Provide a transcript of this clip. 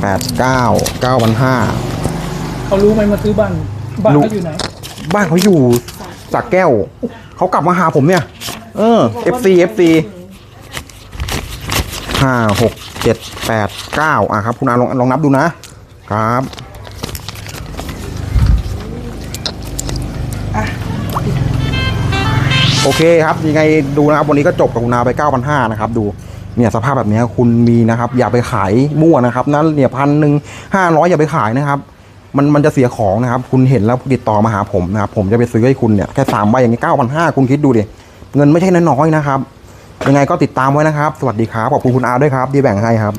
9,500เขารู้ไหมมาซื้อบ้านเขาอยู่ไหนบ้านเขาอยู่สระแก้วเขากลับมาหาผมเนี่ยFC 5 6 7 8 9ครับคุณอาลองนับดูนะครับโอเคครับยังไงดูนะครับวันนี้ก็จบกับคุณอาไป 9,500 นะครับดูเนี่ยสภาพแบบนี้คุณมีนะครับอย่าไปขายมั่วนะครับนั้นเนี่ย1,500อย่าไปขายนะครับมันจะเสียของนะครับคุณเห็นแล้วติดต่อมาหาผมนะครับผมจะไปซื้อให้คุณเนี่ยแค่3ใบอย่างนี้ 9,500 คุณคิดดูดิเงินไม่ใช่น้อยๆนะครับยังไงก็ติดตามไว้นะครับสวัสดีครับขอบคุณคุณอาด้วยครับที่แบ่งให้ครับ